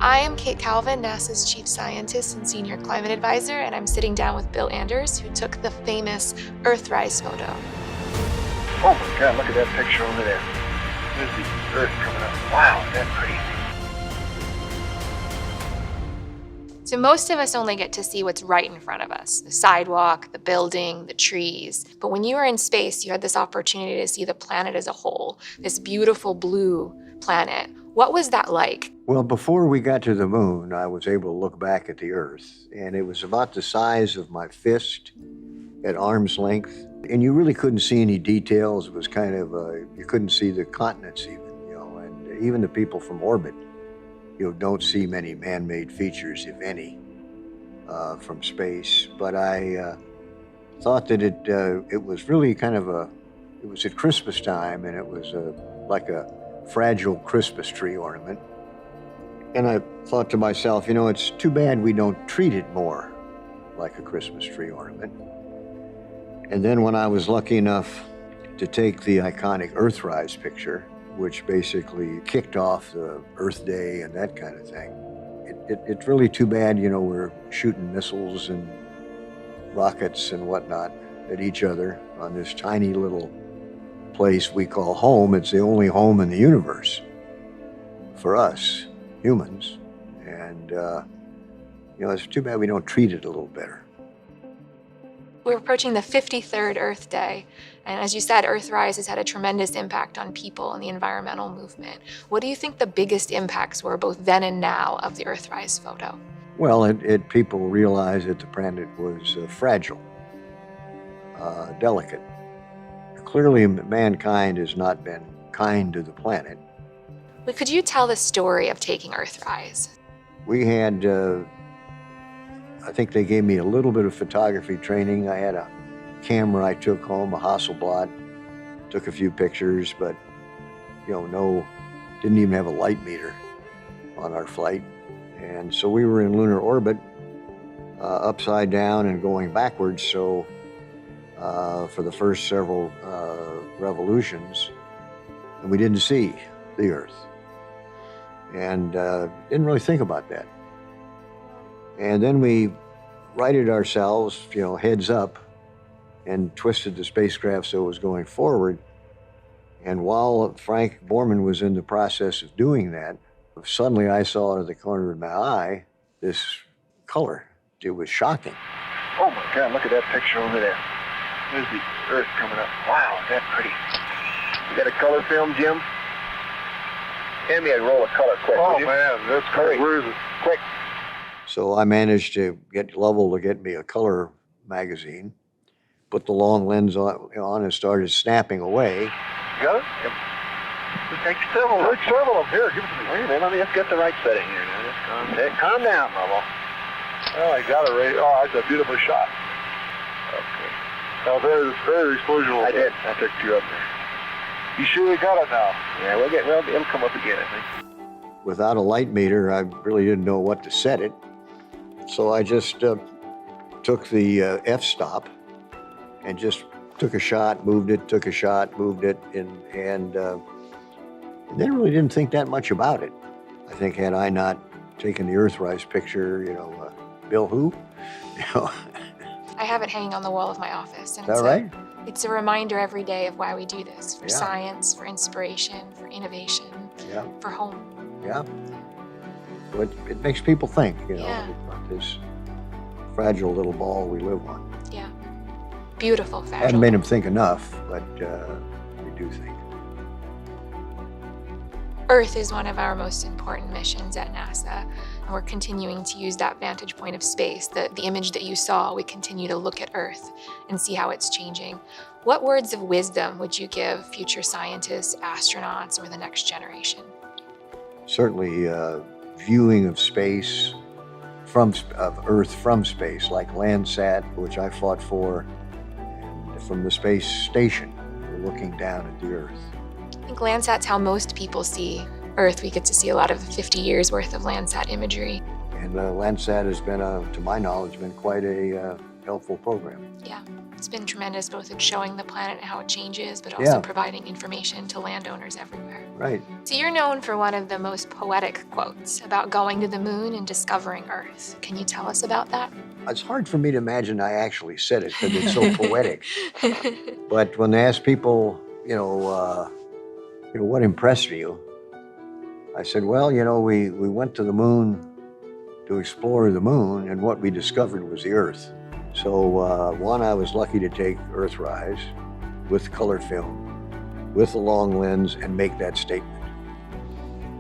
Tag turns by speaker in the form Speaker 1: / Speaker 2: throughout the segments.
Speaker 1: I am Kate Calvin, NASA's Chief Scientist and Senior Climate Advisor, and I'm sitting down with Bill Anders, who took the famous Earthrise photo.
Speaker 2: Oh my God, look at that picture over there. There's the Earth coming up. Wow, is that pretty?
Speaker 1: So most of us only get to see what's right in front of us, the sidewalk, the building, the trees. But when you were in space, you had this opportunity to see the planet as a whole, this beautiful blue planet. What was that like?
Speaker 3: Well, before we got to the moon, I was able to look back at the Earth, and it was about the size of my fist at arm's length. And you really couldn't see any details. It was kind of, you couldn't see the continents even, and even the people from orbit. You don't see many man-made features, if any, from space. But I thought that it was really kind of it was at Christmas time, and it was like a fragile Christmas tree ornament. And I thought to myself, it's too bad we don't treat it more like a Christmas tree ornament. And then when I was lucky enough to take the iconic Earthrise picture, which basically kicked off the Earth Day and that kind of thing. It's really too bad, we're shooting missiles and rockets and whatnot at each other on this tiny little place we call home. It's the only home in the universe for us humans. And, it's too bad we don't treat it a little better.
Speaker 1: We're approaching the 53rd Earth Day, and as you said, Earthrise has had a tremendous impact on people and the environmental movement. What do you think the biggest impacts were, both then and now, of the Earthrise photo?
Speaker 3: Well, people realized that the planet was fragile, delicate. Clearly, mankind has not been kind to the planet.
Speaker 1: But could you tell the story of taking Earthrise?
Speaker 3: We had I think they gave me a little bit of photography training. I had a camera I took home, a Hasselblad, took a few pictures, but didn't even have a light meter on our flight. And so we were in lunar orbit, upside down and going backwards. So for the first several revolutions, and we didn't see the Earth, and didn't really think about that. And then we righted ourselves, heads up, and twisted the spacecraft so it was going forward. And while Frank Borman was in the process of doing that, suddenly I saw out of the corner of my eye this color. It was shocking.
Speaker 2: Oh my God, look at that picture over there. There's the Earth coming up. Wow, is that pretty? You got a color film, Jim? Hand me a roll of color quick.
Speaker 4: Oh man, that's great. Where is it?
Speaker 2: Quick.
Speaker 3: So I managed to get Lovell to get me a color magazine, put the long lens on and started snapping away.
Speaker 2: You got it? Yep. Just take several.
Speaker 4: Take several of them. Here, give it to me.
Speaker 2: Wait a minute, let's get the right setting here now. Just calm down, Lovell.
Speaker 4: Oh, I got it right. Oh, that's a beautiful shot.
Speaker 2: Okay.
Speaker 4: Now there's exposure.
Speaker 2: I did. I picked you up there.
Speaker 4: You sure you got it now?
Speaker 2: Yeah, it'll come up again, I think.
Speaker 3: Without a light meter, I really didn't know what to set it. So I just took the f-stop and just took a shot, moved it, took a shot, moved it, and then really didn't think that much about it. I think had I not taken the Earthrise picture, Bill who?
Speaker 1: I have it hanging on the wall of my office. And
Speaker 3: Is that right?
Speaker 1: It's a reminder every day of why we do this, for
Speaker 3: Yeah.
Speaker 1: science, for inspiration, for innovation,
Speaker 3: Yeah.
Speaker 1: for home.
Speaker 3: Yeah. But it makes people think,
Speaker 1: Yeah.
Speaker 3: about this fragile little ball we live on.
Speaker 1: Yeah. Beautiful,
Speaker 3: I
Speaker 1: fragile.
Speaker 3: haven't made them think enough, but we do think.
Speaker 1: Earth is one of our most important missions at NASA, and we're continuing to use that vantage point of space, the image that you saw. We continue to look at Earth and see how it's changing. What words of wisdom would you give future scientists, astronauts, or the next generation?
Speaker 3: Certainly viewing of space, of Earth from space, like Landsat, which I fought for, and from the space station, we're looking down at the Earth.
Speaker 1: I think Landsat's how most people see Earth. We get to see a lot of the 50 years worth of Landsat imagery.
Speaker 3: And Landsat has been, to my knowledge, been quite a helpful program.
Speaker 1: Yeah, it's been tremendous, both in showing the planet and how it changes, but also
Speaker 3: Yeah.
Speaker 1: providing information to landowners everywhere.
Speaker 3: Right.
Speaker 1: So you're known for one of the most poetic quotes about going to the moon and discovering Earth. Can you tell us about that?
Speaker 3: It's hard for me to imagine I actually said it because it's so poetic. But when they ask people, what impressed you? I said, well, we went to the moon to explore the moon, and what we discovered was the Earth. So one, I was lucky to take Earthrise with color film, with a long lens, and make that statement.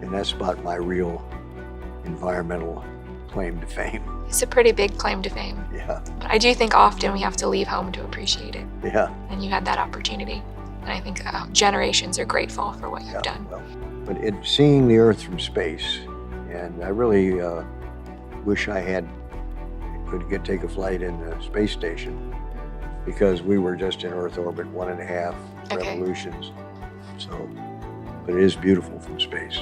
Speaker 3: And that's about my real environmental claim to fame.
Speaker 1: It's a pretty big claim to fame.
Speaker 3: Yeah,
Speaker 1: But I do think often we have to leave home to appreciate it.
Speaker 3: yeah.
Speaker 1: And you had that opportunity. And I think generations are grateful for what you've done.
Speaker 3: Well, but seeing the Earth from space, and I really wish I could take a flight in the space station, because we were just in Earth orbit 1.5
Speaker 1: Okay.
Speaker 3: revolutions. So, but it is beautiful from space.